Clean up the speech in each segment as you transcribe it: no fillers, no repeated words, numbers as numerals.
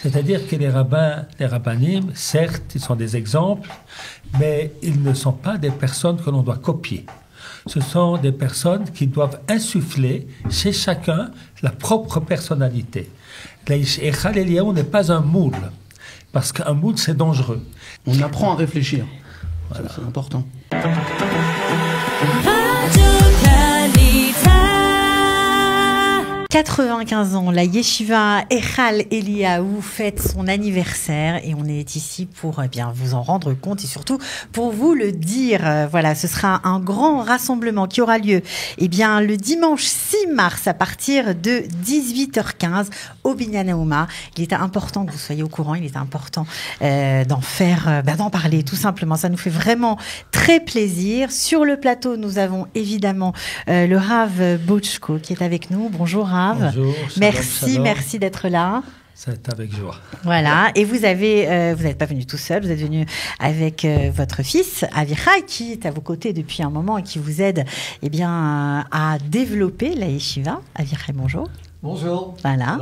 C'est-à-dire que les rabbins, les rabbinim, certes, ils sont des exemples, mais ils ne sont pas des personnes que l'on doit copier. Ce sont des personnes qui doivent insuffler chez chacun la propre personnalité. Echal Eliyahu n'est pas un moule, parce qu'un moule, c'est dangereux. On apprend à réfléchir. Voilà. C'est important. 95 ans, la Yeshiva Echal Eliyahu fête son anniversaire et on est ici pour bien vous en rendre compte et surtout pour vous le dire. Voilà, ce sera un grand rassemblement qui aura lieu bien le dimanche 6 mars à partir de 18h15 au Binyan Haouma. Il était important que vous soyez au courant, il était important d'en parler tout simplement. Ça nous fait vraiment très plaisir. Sur le plateau, nous avons évidemment le Rav Botchko qui est avec nous. Bonjour Rav. Bonjour, merci d'être là. C'est avec joie. Voilà, et vous n'êtes pas venu tout seul, vous êtes venu avec votre fils Avichai qui est à vos côtés depuis un moment et qui vous aide à développer la yeshiva. Avichai, bonjour. Bonjour. Voilà.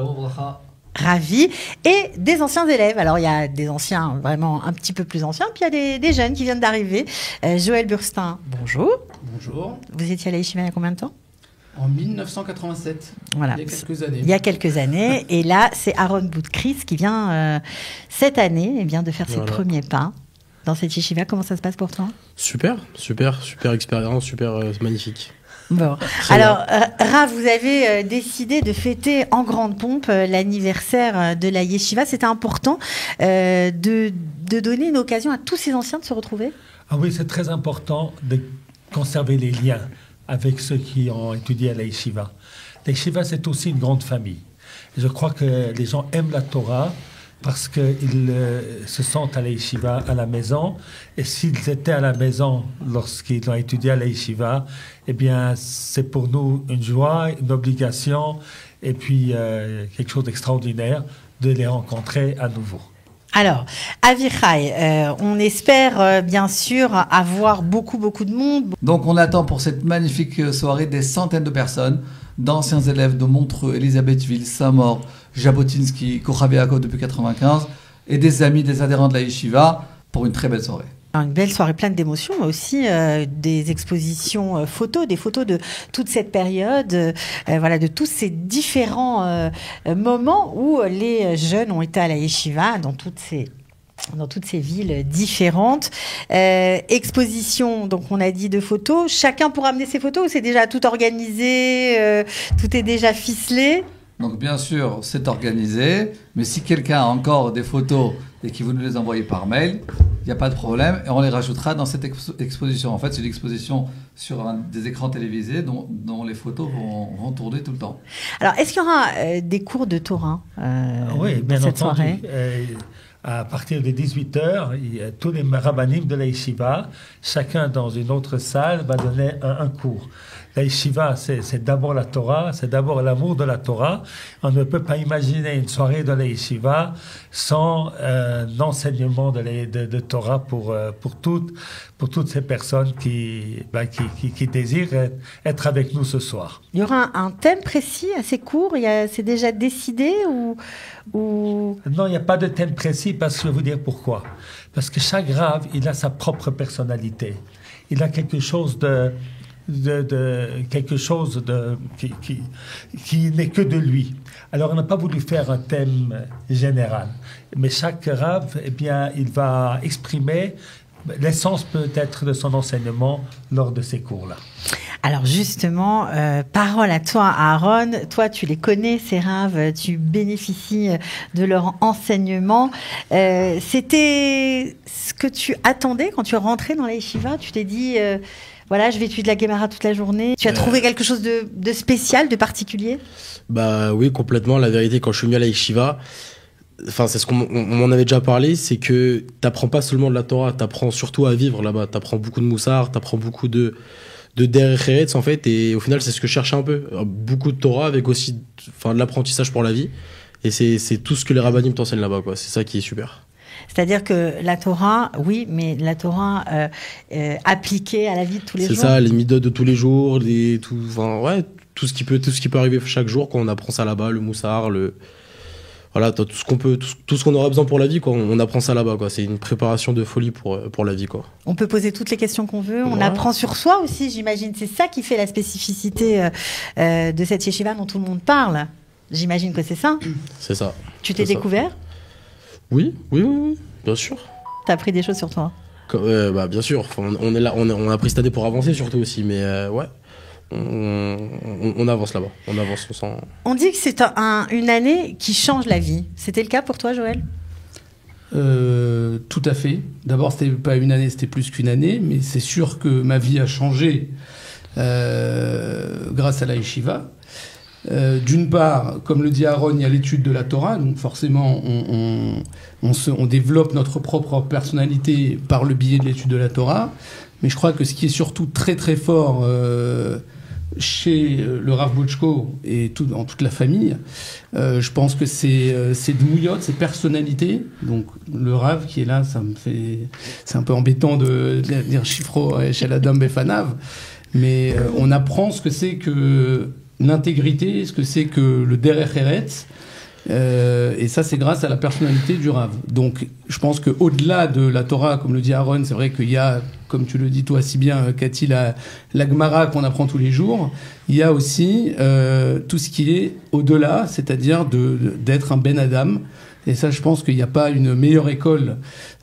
Ravi. Et des anciens élèves. Alors, il y a des anciens vraiment un petit peu plus anciens, puis il y a des jeunes qui viennent d'arriver. Joël Burstin, bonjour. Bonjour. Vous étiez à la yeshiva il y a combien de temps ? En 1987, voilà. Il y a quelques années. Il y a quelques années. Et là, c'est Aaron Boudkris qui vient cette année de faire ses premiers pas dans cette yeshiva. Comment ça se passe pour toi ? Super expérience, magnifique. Bon, alors Rav, vous avez décidé de fêter en grande pompe l'anniversaire de la yeshiva. C'était important de donner une occasion à tous ces anciens de se retrouver ? Ah oui, c'est très important de conserver les liens avec ceux qui ont étudié à la yeshiva. La yeshiva, c'est aussi une grande famille. Et je crois que les gens aiment la Torah parce qu'ils se sentent à la yeshiva à la maison. Et s'ils étaient à la maison lorsqu'ils ont étudié à la yeshiva, c'est pour nous une joie, une obligation et puis quelque chose d'extraordinaire de les rencontrer à nouveau. Alors, Avichai, on espère bien sûr avoir beaucoup de monde. Donc on attend pour cette magnifique soirée des centaines de personnes, d'anciens élèves de Montreux, Elisabethville, Saint-Maur, Jabotinsky, Kochav Yaakov depuis 95 et des amis, des adhérents de la yeshiva pour une très belle soirée. Une belle soirée pleine d'émotions, mais aussi des expositions photos, des photos de toute cette période, de tous ces différents moments où les jeunes ont été à la yeshiva dans toutes ces villes différentes. Exposition, donc on a dit de photos. Chacun pourra amener ses photos ou c'est déjà tout organisé, tout est déjà ficelé ? Donc bien sûr, c'est organisé, mais si quelqu'un a encore des photos et qu'il veut nous les envoyer par mail, il n'y a pas de problème et on les rajoutera dans cette exposition. En fait, c'est une exposition sur des écrans télévisés dont les photos vont tourner tout le temps. Alors, est-ce qu'il y aura des cours de Torah oui, bien dans cette entendu. soirée À partir de 18h, tous les rabbinim de la yeshiva, chacun dans une autre salle, va donner un cours. La yeshiva, c'est d'abord la Torah, c'est d'abord l'amour de la Torah. On ne peut pas imaginer une soirée de la yeshiva sans l'enseignement de Torah pour toutes ces personnes qui désirent être avec nous ce soir. Il y aura un thème précis à ces cours ? C'est déjà décidé ou... Non, il n'y a pas de thème précis parce que je vais vous dire pourquoi. Parce que chaque Rav, il a sa propre personnalité. Il a quelque chose qui n'est que de lui. Alors, on n'a pas voulu faire un thème général. Mais chaque Rav, il va exprimer l'essence peut-être de son enseignement lors de ces cours-là. Alors justement, parole à toi, Aaron. Toi, tu les connais, ces raves, tu bénéficies de leur enseignement. C'était ce que tu attendais quand tu es rentré dans la yeshiva ? Tu t'es dit, je vais étudier de la Gemara toute la journée. Tu as trouvé quelque chose de spécial, de particulier ? Bah oui, complètement. La vérité, quand je suis venu à la yeshiva, c'est ce qu'on m'en avait déjà parlé, c'est que t'apprends pas seulement de la Torah, t'apprends surtout à vivre là-bas. T'apprends beaucoup de moussar, t'apprends beaucoup de derech eretz en fait, et au final c'est ce que je cherchais un peu. Beaucoup de Torah avec aussi de l'apprentissage pour la vie. Et c'est tout ce que les rabbinim t'enseignent là-bas, quoi. C'est ça qui est super. C'est-à-dire que la Torah, oui, mais la Torah appliquée à la vie de tous les jours. C'est ça, les midot de tous les jours, tout ce qui peut arriver chaque jour quand on apprend ça là-bas, le moussar, voilà, tout ce qu'on peut, tout ce qu'on aura besoin pour la vie, quoi. On apprend ça là-bas, quoi. C'est une préparation de folie pour la vie, quoi. On peut poser toutes les questions qu'on veut. On Ouais. apprend sur soi aussi, j'imagine. C'est ça qui fait la spécificité de cette yeshiva dont tout le monde parle. J'imagine que c'est ça. C'est ça. Tu t'es C'est ça. découvert? Oui, bien sûr. T'as appris des choses sur toi? Bah, bien sûr. Enfin, on est là, on a pris cette année pour avancer surtout aussi, mais ouais. On avance là-bas. On avance sans. On dit que c'est une année qui change la vie. C'était le cas pour toi, Joël? Tout à fait. D'abord, c'était pas une année, c'était plus qu'une année, mais c'est sûr que ma vie a changé grâce à la yeshiva. D'une part, comme le dit Aaron, il y a l'étude de la Torah, donc forcément, on développe notre propre personnalité par le biais de l'étude de la Torah. Mais je crois que ce qui est surtout très très fort chez le Rav Botchko et dans toute la famille, je pense que c'est Dmouyot, c'est personnalité. Donc le Rav qui est là, c'est un peu embêtant de dire Shifro chez la Dame Befanav, mais on apprend ce que c'est que l'intégrité, ce que c'est que le Derech Eretz. Et ça, c'est grâce à la personnalité du Rav. Donc, je pense qu'au-delà de la Torah, comme le dit Aaron, c'est vrai qu'il y a, comme tu le dis toi si bien, Cathy, la Gemara qu'on apprend tous les jours. Il y a aussi tout ce qui est au-delà, c'est-à-dire d'être un Ben Adam. Et ça, je pense qu'il n'y a pas une meilleure école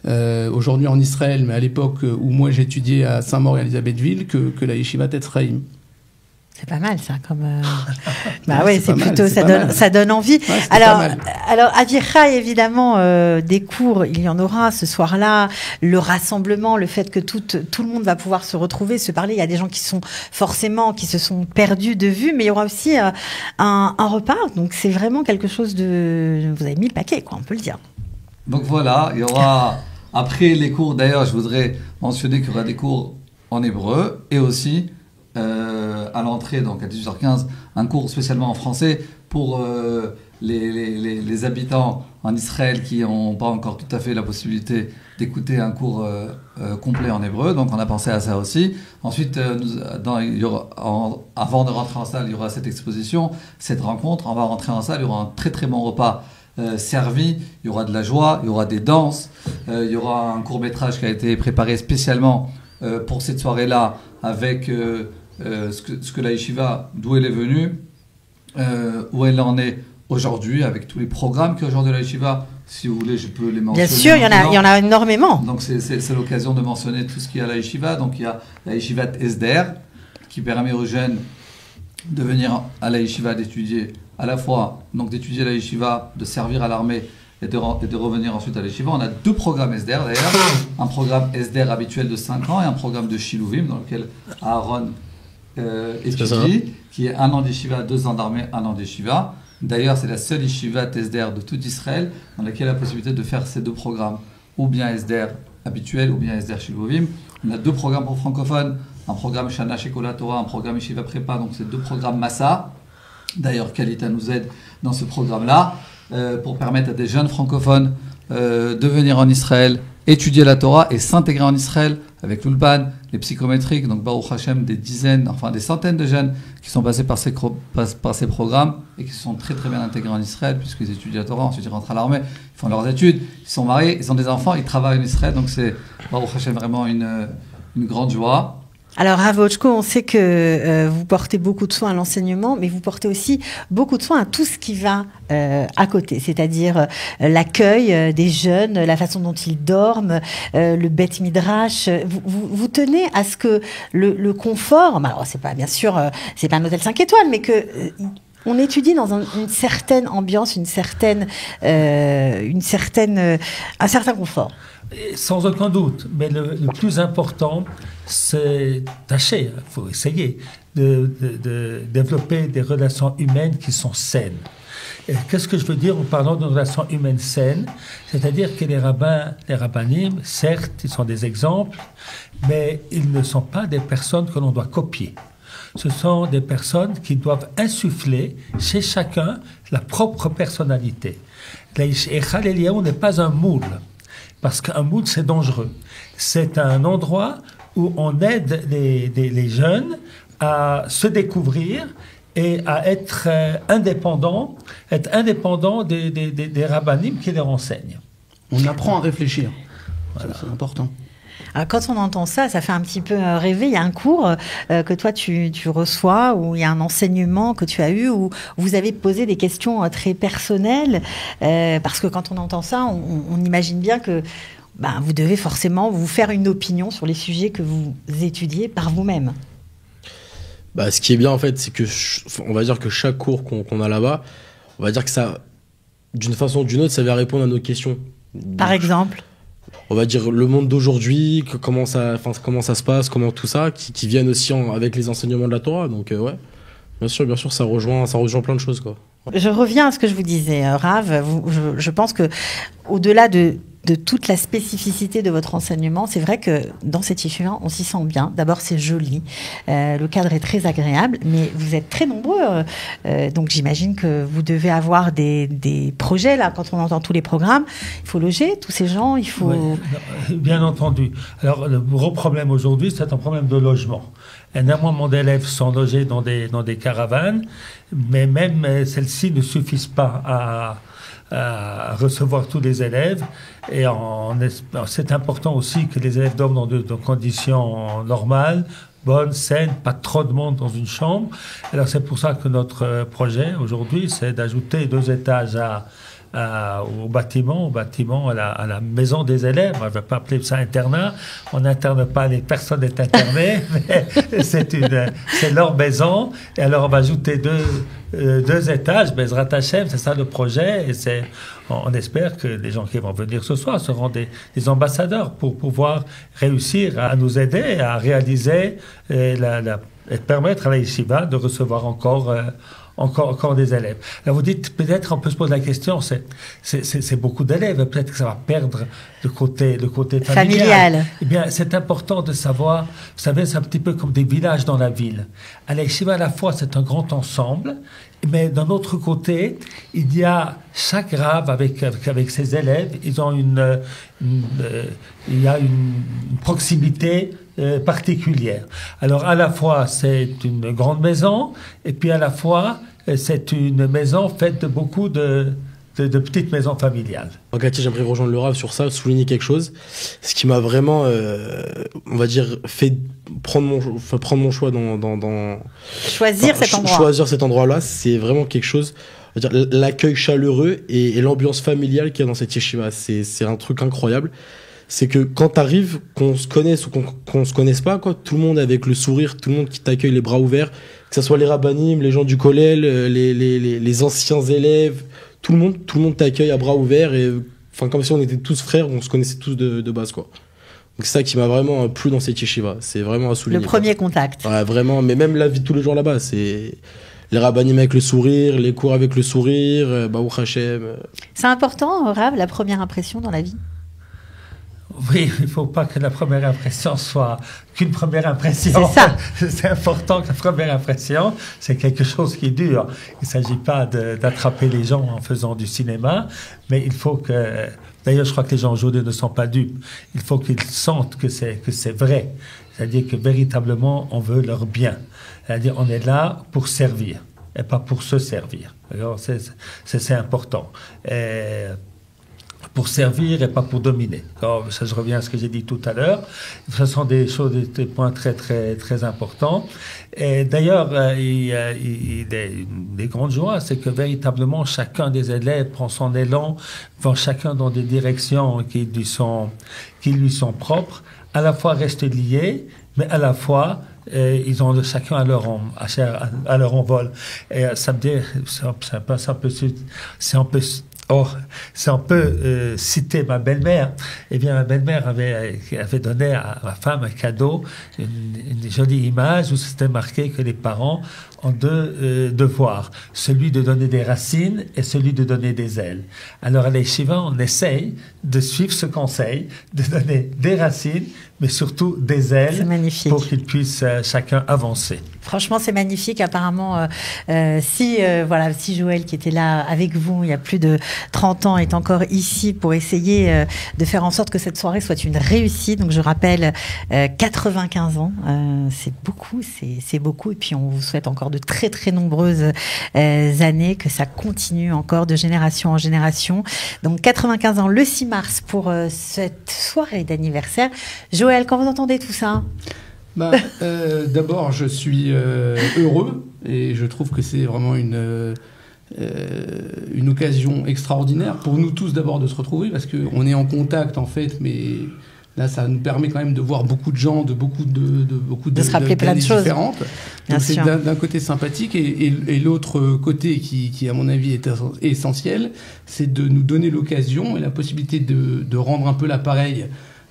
aujourd'hui en Israël, mais à l'époque où moi j'étudiais à Saint-Maur et à Elisabethville, que la Yeshivat Etzraïm. C'est pas mal, ça, comme. Bah ouais, c'est pas mal, plutôt. c'est Ça donne envie. Ouais, c'était pas mal. Alors, à Vichai, évidemment, des cours, il y en aura ce soir-là. Le rassemblement, le fait que tout le monde va pouvoir se retrouver, se parler. Il y a des gens qui se sont perdus de vue, mais il y aura aussi un repas. Donc, c'est vraiment quelque chose de. Vous avez mis le paquet, quoi, on peut le dire. Donc voilà, il y aura, après les cours, d'ailleurs, je voudrais mentionner qu'il y aura des cours en hébreu et aussi à l'entrée, donc à 18h15, un cours spécialement en français pour les habitants en Israël qui n'ont pas encore tout à fait la possibilité d'écouter un cours complet en hébreu. Donc on a pensé à ça aussi. Ensuite, il y aura, avant de rentrer en salle, il y aura cette exposition, cette rencontre. On va rentrer en salle, il y aura un très très bon repas servi, il y aura de la joie, il y aura des danses, il y aura un court-métrage qui a été préparé spécialement pour cette soirée-là avec ce que la yeshiva, d'où elle est venue, où elle en est aujourd'hui, avec tous les programmes qu'il y a aujourd'hui de la yeshiva. Si vous voulez, je peux les mentionner. Bien sûr, il y en a énormément. Donc c'est l'occasion de mentionner tout ce qu'il y a à la yeshiva. Donc il y a la yeshiva Esder, qui permet aux jeunes de venir à la yeshiva, d'étudier à la fois, donc d'étudier la yeshiva, de servir à l'armée et de revenir ensuite à la yeshiva. On a deux programmes Esder d'ailleurs, un programme Esder habituel de 5 ans et un programme de Shiluvim dans lequel Aaron étudie, qui est 1 an d'yeshiva, 2 ans d'armée, 1 an d'yeshiva. D'ailleurs, c'est la seule yeshiva Esder de tout Israël dans laquelle il y a la possibilité de faire ces deux programmes, ou bien Esder habituel, ou bien Esder Shiluvim. On a deux programmes pour francophones, un programme Shana Shekola Torah, un programme Yeshiva Prépa, donc c'est deux programmes Massa. D'ailleurs, Kalita nous aide dans ce programme-là pour permettre à des jeunes francophones de venir en Israël, étudier la Torah et s'intégrer en Israël avec l'Ulpan, les psychométriques, donc Baruch Hashem, des centaines de jeunes qui sont passés par ces programmes et qui sont très très bien intégrés en Israël puisqu'ils étudient la Torah, ensuite ils rentrent à l'armée, ils font leurs études, ils sont mariés, ils ont des enfants, ils travaillent en Israël, donc c'est Baruch Hashem vraiment une grande joie. Alors, Rav Botchko, on sait que vous portez beaucoup de soin à l'enseignement, mais vous portez aussi beaucoup de soin à tout ce qui va à côté, c'est-à-dire l'accueil des jeunes, la façon dont ils dorment, le Beth Midrash. Vous tenez à ce que le confort, alors c'est pas, bien sûr, c'est pas un hôtel 5 étoiles, mais que on étudie dans une certaine ambiance, un certain confort. Sans aucun doute, mais le plus important, c'est tâcher, il faut essayer de développer des relations humaines qui sont saines. Et qu'est-ce que je veux dire en parlant de relations humaines saines? C'est-à-dire que les rabbinim, certes, ils sont des exemples, mais ils ne sont pas des personnes que l'on doit copier. Ce sont des personnes qui doivent insuffler chez chacun la propre personnalité. Echal Eliyahu n'est pas un moule. Parce qu'un moule, c'est dangereux. C'est un endroit où on aide les jeunes à se découvrir et à être indépendant des rabbinim qui les renseignent. On apprend à réfléchir. Voilà. C'est important. Alors, quand on entend ça, ça fait un petit peu rêver. Il y a un cours que toi, tu reçois, ou il y a un enseignement que tu as eu, où vous avez posé des questions très personnelles. Parce que quand on entend ça, on imagine bien que vous devez forcément vous faire une opinion sur les sujets que vous étudiez par vous-même. Ce qui est bien, en fait, c'est que on va dire que chaque cours qu'on a là-bas, on va dire que ça, d'une façon ou d'une autre, ça va répondre à nos questions. Par exemple, on va dire le monde d'aujourd'hui, comment ça se passe, comment tout ça, qui viennent aussi avec les enseignements de la Torah. Donc ouais, bien sûr, ça rejoint plein de choses, quoi. Je reviens à ce que je vous disais, Rav. Je pense que au-delà de toute la spécificité de votre enseignement, c'est vrai que dans cette yeshiva, on s'y sent bien. D'abord, c'est joli, le cadre est très agréable, mais vous êtes très nombreux, donc j'imagine que vous devez avoir des projets, là, quand on entend tous les programmes. Il faut loger tous ces gens, il faut... Oui, bien entendu. Alors, le gros problème aujourd'hui, c'est un problème de logement. Énormément d'élèves sont logés dans des caravanes, mais même celles-ci ne suffisent pas à recevoir tous les élèves, et c'est important aussi que les élèves dorment dans de conditions normales, bonnes, saines, pas trop de monde dans une chambre. Alors c'est pour ça que notre projet aujourd'hui, c'est d'ajouter 2 étages au bâtiment, à la maison des élèves. On ne va pas appeler ça internat. On n'interne pas les personnes internées, mais c'est leur maison. Et alors on va ajouter 2 étages. Bezrat Hashem, c'est ça le projet. Et on espère que les gens qui vont venir ce soir seront des ambassadeurs pour pouvoir réussir à nous aider à réaliser et permettre à la yeshiva de recevoir encore des élèves. Là, vous dites, peut-être on peut se poser la question, c'est beaucoup d'élèves, peut-être que ça va perdre le côté familial. Eh bien, c'est important de savoir, vous savez, c'est un petit peu comme des villages dans la ville. À la yeshiva, à la fois, c'est un grand ensemble, mais d'un autre côté, il y a chaque rave avec ses élèves, ils ont il y a une proximité particulière. Alors à la fois c'est une grande maison, et puis à la fois c'est une maison faite de beaucoup de petites maisons familiales. Cathy, j'aimerais rejoindre le Rav sur ça, souligner quelque chose. Ce qui m'a vraiment, on va dire, fait prendre mon choix choisir cet endroit. Choisir cet endroit-là, c'est vraiment quelque chose. On va dire, l'accueil chaleureux et l'ambiance familiale qu'il y a dans cette yeshiva, c'est un truc incroyable. C'est que quand t'arrives, qu'on se connaisse ou qu'on se connaisse pas, quoi, tout le monde avec le sourire, tout le monde qui t'accueille les bras ouverts, que ce soit les rabbanim, les gens du kollel, les anciens élèves, tout le monde t'accueille à bras ouverts, et enfin comme si on était tous frères, on se connaissait tous de base, quoi. Donc c'est ça qui m'a vraiment plu dans cette yeshiva, c'est vraiment à souligner. Le premier contact. Ouais, vraiment, mais même la vie de tous les jours là-bas, c'est les rabbanim avec le sourire, les cours avec le sourire, Baruch Hashem. C'est important, Rav, la première impression dans la vie? Oui, il ne faut pas que la première impression soit qu'une première impression. C'est ça. C'est important que la première impression, c'est quelque chose qui dure. Il ne s'agit pas d'attraper les gens en faisant du cinéma, mais il faut que... D'ailleurs, je crois que les gens aujourd'hui ne sont pas dupes. Il faut qu'ils sentent que c'est vrai. C'est-à-dire que véritablement, on veut leur bien. C'est-à-dire on est là pour servir et pas pour se servir. Alors, c'est important. Pour servir et pas pour dominer. Alors, ça, je reviens à ce que j'ai dit tout à l'heure. Ce sont des points très, très, très importants. Et d'ailleurs, des grandes joies, c'est que véritablement, chacun des élèves prend son élan, vont chacun dans des directions qui lui sont propres, à la fois restent liés, mais à la fois, ils ont chacun à leur envol. Et ça me dit, si on peut citer ma belle-mère, eh bien ma belle-mère avait donné à ma femme un cadeau, une jolie image où c'était marqué que les parents ont 2 devoirs, celui de donner des racines et celui de donner des ailes. Alors à l'Yeshiva, on essaye de suivre ce conseil, de donner des racines, mais surtout des ailes, pour qu'ils puissent chacun avancer. Franchement, c'est magnifique. Apparemment, si Joël, qui était là avec vous il y a plus de 30 ans, est encore ici pour essayer de faire en sorte que cette soirée soit une réussite. Donc, je rappelle, 95 ans, c'est beaucoup, c'est beaucoup. Et puis, on vous souhaite encore de très, très nombreuses années, que ça continue encore de génération en génération. Donc, 95 ans, le 6 mars, pour cette soirée d'anniversaire. Joël, quand vous entendez tout ça? D'abord, je suis heureux et je trouve que c'est vraiment une occasion extraordinaire pour nous tous d'abord de se retrouver parce qu'on est en contact en fait, mais là ça nous permet quand même de voir beaucoup de gens, de se rappeler plein de choses différentes. Donc c'est d'un côté sympathique et l'autre côté qui à mon avis est essentiel, c'est de nous donner l'occasion et la possibilité de rendre un peu l'appareil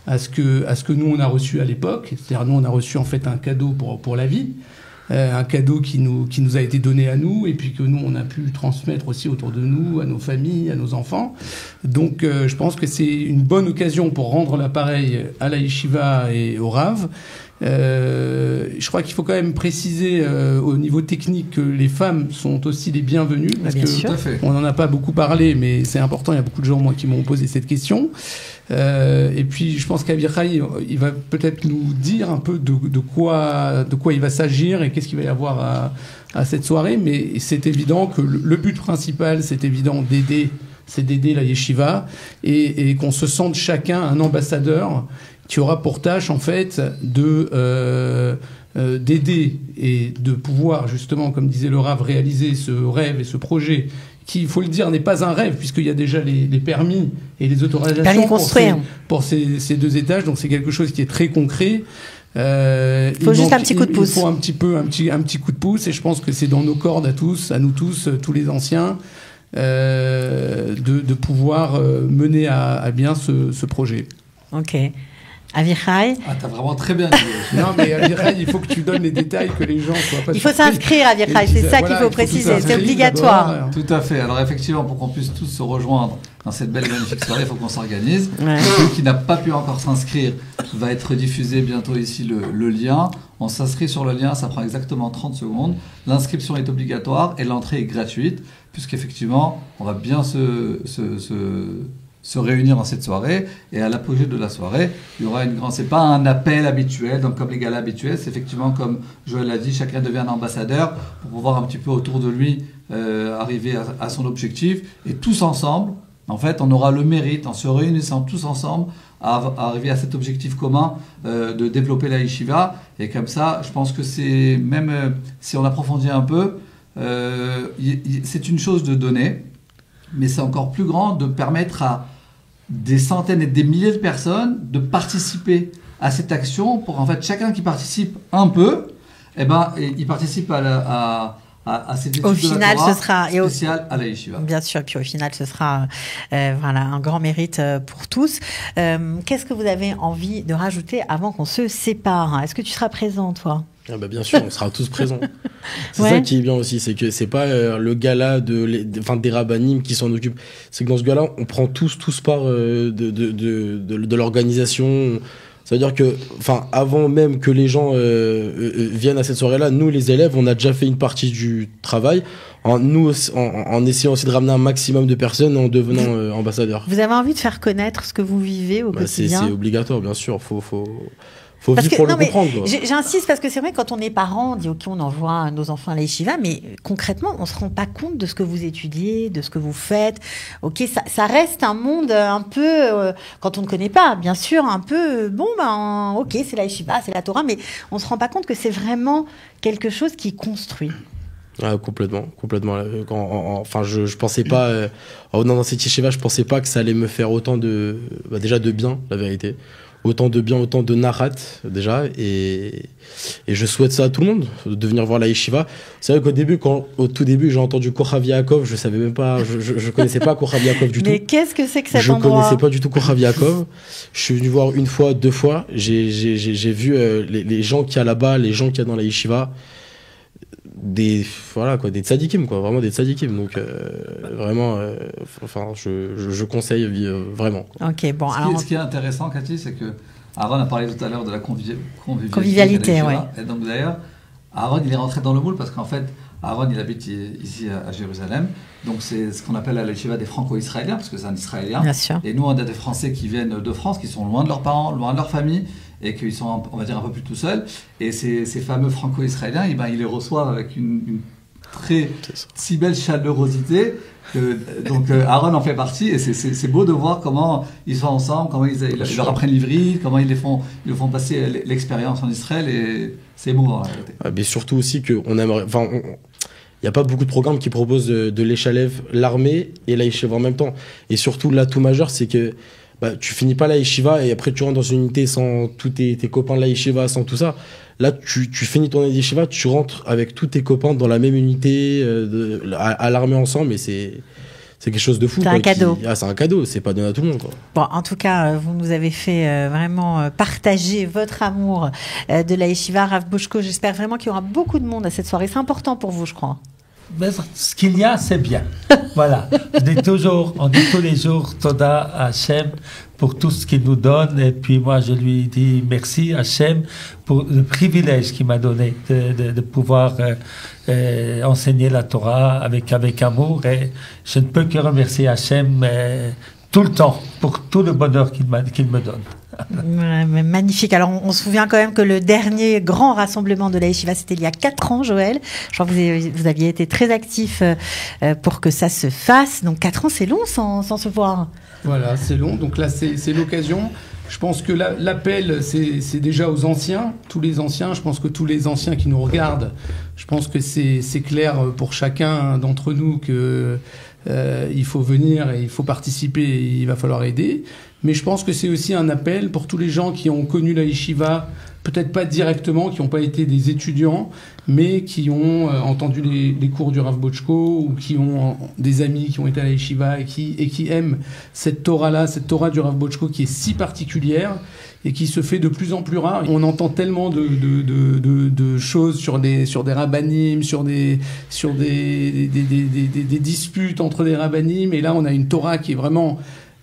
à ce que nous on a reçu à l'époque. C'est-à-dire nous on a reçu en fait un cadeau pour la vie, un cadeau qui nous a été donné à nous et puis que nous on a pu transmettre aussi autour de nous, à nos familles, à nos enfants. Donc je pense que c'est une bonne occasion pour rendre l'appareil à la Yeshiva et au Rav. Je crois qu'il faut quand même préciser au niveau technique que les femmes sont aussi les bienvenues parce que on n'en a pas beaucoup parlé, mais c'est important. Il y a beaucoup de gens qui m'ont posé cette question. Et puis je pense qu'Avichai il va peut-être nous dire un peu de quoi il va s'agir et qu'est-ce qu'il va y avoir à cette soirée. Mais c'est évident que le but principal, c'est évident d'aider la yeshiva et qu'on se sente chacun un ambassadeur qui aura pour tâche en fait d'aider et de pouvoir justement, comme disait le Rav, réaliser ce rêve et ce projet qui, il faut le dire, n'est pas un rêve puisqu'il y a déjà les permis et les autorisations pour ces 2 étages. Donc c'est quelque chose qui est très concret. Il faut juste un petit coup de pouce. Il faut un petit coup de pouce et je pense que c'est dans nos cordes à nous tous les anciens, de pouvoir mener à bien ce projet. Ok. Avichai. Ah, t'as vraiment très bien dit. Non, mais Avichai, il faut que tu donnes les détails, que les gens soient pas Il faut s'inscrire, Avichai, c'est ça qu'il faut préciser, c'est obligatoire. Tout à fait. Alors effectivement, pour qu'on puisse tous se rejoindre dans cette belle et magnifique soirée, il faut qu'on s'organise. Ouais. Celui qui n'a pas pu encore s'inscrire va être diffusé bientôt ici le lien. On s'inscrit sur le lien, ça prend exactement 30 secondes. L'inscription est obligatoire et l'entrée est gratuite, puisqu'effectivement, on va bien se réunir dans cette soirée, et à l'apogée de la soirée, il y aura c'est pas un appel habituel, donc comme les galas habituels, c'est effectivement comme Joël l'a dit, chacun devient un ambassadeur pour pouvoir un petit peu autour de lui arriver à son objectif, et tous ensemble, en fait, on aura le mérite, en se réunissant tous ensemble, à arriver à cet objectif commun de développer la yeshiva, et comme ça, je pense que c'est, même si on approfondit un peu, c'est une chose de donner, mais c'est encore plus grand de permettre à des centaines et des milliers de personnes de participer à cette action pour en fait chacun qui participe un peu, il participe à cette étude au final, de la Torah ce sera spéciale à la yeshiva. Bien sûr, puis au final, ce sera un grand mérite pour tous. Qu'est-ce que vous avez envie de rajouter avant qu'on se sépare? Est-ce que tu seras présent, toi? Bien sûr, on sera tous présents. C'est ça qui est bien aussi, c'est que c'est pas le gala des rabbinim qui s'en occupent. C'est que dans ce gala, on prend tous part de l'organisation. Ça veut dire que, avant même que les gens viennent à cette soirée-là, nous les élèves, on a déjà fait une partie du travail. En essayant aussi de ramener un maximum de personnes en devenant ambassadeurs. Vous avez envie de faire connaître ce que vous vivez au quotidien? C'est obligatoire, bien sûr. Faut vivre pour le comprendre. J'insiste parce que c'est vrai, quand on est parent, on dit ok, on envoie nos enfants à la yeshiva, mais concrètement, on se rend pas compte de ce que vous étudiez, de ce que vous faites. Ok, ça reste un monde un peu, quand on ne connaît pas, bien sûr, un peu, ok, c'est la yeshiva, c'est la Torah, mais on se rend pas compte que c'est vraiment quelque chose qui construit. Ah, complètement. Je pensais pas, dans cette yeshiva, je pensais pas que ça allait me faire autant déjà de bien, la vérité. Autant de bien, autant de narat, déjà, et je souhaite ça à tout le monde, de venir voir la yeshiva. C'est vrai au tout début, j'ai entendu Kochav Yaakov, je savais même pas, je connaissais pas Kochav Yaakov du tout. Mais qu'est-ce que c'est que cet endroit? Je connaissais pas du tout Kochav Yaakov. Je suis venu voir une fois, 2 fois, j'ai vu les gens qu'il y a là-bas, les gens qu'il y a dans la yeshiva, des tzadikim, vraiment des tzadikim. Donc vraiment, je conseille vraiment. Ok, bon. Ce qui est intéressant, Cathy, c'est que Aaron a parlé tout à l'heure de la convivialité. Ouais. Et donc d'ailleurs, Aaron, il est rentré dans le moule parce qu'en fait, Aaron, il habite ici à Jérusalem. Donc, c'est ce qu'on appelle la yeshiva des franco-israéliens, parce que c'est un Israélien. Bien sûr. Et nous, on a des Français qui viennent de France, qui sont loin de leurs parents, loin de leur famille, et qui sont, on va dire, un peu plus tout seuls. Et ces fameux franco-israéliens, eh ben, ils les reçoivent avec une très si belle chaleurosité. Donc Aaron en fait partie, et c'est beau de voir comment ils sont ensemble, comment ils leur apprennent l'ivrit, comment ils le font passer l'expérience en Israël, et c'est émouvant. Mais surtout aussi qu'on aimerait... Enfin, il n'y a pas beaucoup de programmes qui proposent de l'échalev, l'armée et la yeshiva en même temps. Et surtout, l'atout majeur, c'est que tu finis pas la yeshiva et après tu rentres dans une unité sans tous tes copains de la yeshiva, sans tout ça. Là, tu finis ton yeshiva, tu rentres avec tous tes copains dans la même unité, à l'armée ensemble, et c'est quelque chose de fou. C'est un cadeau. C'est un cadeau, c'est pas donné à tout le monde, quoi. Bon, en tout cas, vous nous avez fait vraiment partager votre amour de la yeshiva. Rav Boshko, j'espère vraiment qu'il y aura beaucoup de monde à cette soirée. C'est important pour vous, je crois. Mais ce qu'il y a, c'est bien. Voilà. On dit tous les jours Toda à Hachem pour tout ce qu'il nous donne. Et puis moi, je lui dis merci à Hachem pour le privilège qu'il m'a donné de pouvoir enseigner la Torah avec amour. Et je ne peux que remercier Hachem tout le temps pour tout le bonheur qu'il me donne. Magnifique. Alors, on se souvient quand même que le dernier grand rassemblement de la Yeshiva, c'était il y a 4 ans, Joël. Je crois que vous aviez été très actif pour que ça se fasse. Donc, 4 ans, c'est long sans se voir. Voilà, c'est long. Donc là, c'est l'occasion. Je pense que l'appel, c'est déjà aux anciens, tous les anciens. Je pense que tous les anciens qui nous regardent, je pense que c'est clair pour chacun d'entre nous que il faut venir et il faut participer et il va falloir aider. Mais je pense que c'est aussi un appel pour tous les gens qui ont connu la yeshiva, peut-être pas directement, qui n'ont pas été des étudiants, mais qui ont entendu les cours du Rav Boshko, ou qui ont des amis qui ont été à la yeshiva et qui aiment cette Torah-là, cette Torah du Rav Boshko qui est si particulière et qui se fait de plus en plus rare. On entend tellement de choses sur des rabbanim, sur des disputes entre des rabbanim, et là on a une Torah qui est vraiment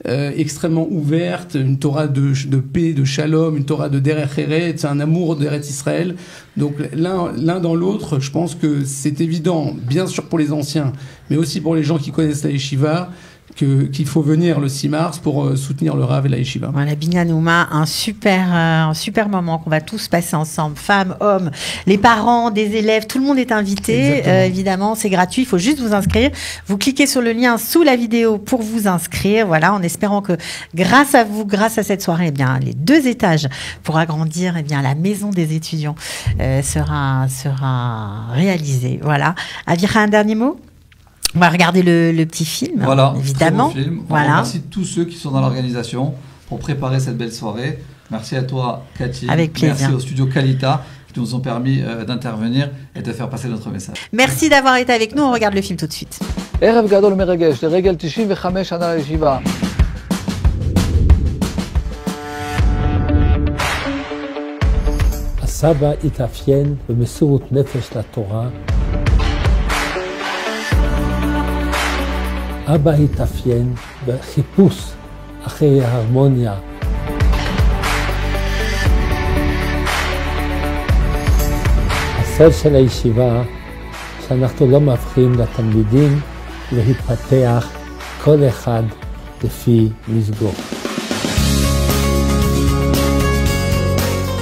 extrêmement ouverte, une Torah de paix, de shalom, une Torah de derech eretz, c'est un amour d'Eretz Israël. Donc l'un dans l'autre, je pense que c'est évident, bien sûr pour les anciens, mais aussi pour les gens qui connaissent la yeshiva, qu'il faut venir le 6 mars pour soutenir le Rav et la yeshiva. Voilà, Binyan Ouma, un super moment qu'on va tous passer ensemble, femmes, hommes, les parents, des élèves, tout le monde est invité. Évidemment, c'est gratuit, il faut juste vous inscrire. Vous cliquez sur le lien sous la vidéo pour vous inscrire. Voilà, en espérant que grâce à vous, grâce à cette soirée, eh bien, les 2 étages pour agrandir, eh bien, la maison des étudiants sera réalisée. Voilà. Avira, un dernier mot? On va regarder le petit film, voilà, évidemment. Très beau film. On remercie tous ceux qui sont dans l'organisation pour préparer cette belle soirée. Merci à toi, Cathy. Avec plaisir. Merci au studio Kalita qui nous ont permis d'intervenir et de faire passer notre message. Merci d'avoir été avec nous. On regarde le film tout de suite. ערב גדול מרגש לרגל 95 שנה לישיבה. הסבא התאפיין במסירות נפש לתורה. אבא התאפיין בחיפוש אחרי ההרמוניה. הסוד של הישיבה, שאנחנו לא מבחינים לתלמידים להתפתח כל אחד לפי מזגו.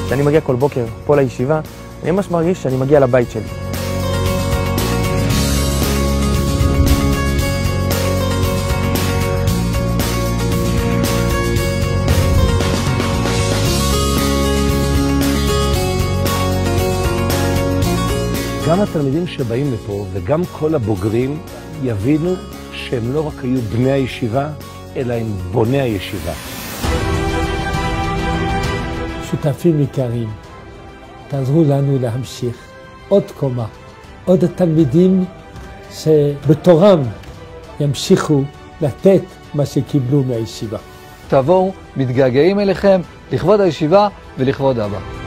כשאני מגיע כל בוקר פה לישיבה, אני ממש מרגיש שאני מגיע לבית שלי. גם התלמידים שבאים לפה וגם כל הבוגרים יבינו שהם לא רק היו בני הישיבה, אלא הם בוני הישיבה. שותפים יקרים, תעזרו לנו להמשיך עוד קומה, עוד התלמידים שבתורם ימשיכו לתת מה שקיבלו מהישיבה. תבואו, מתגעגעים אליכם לכבוד הישיבה ולכבוד אבא.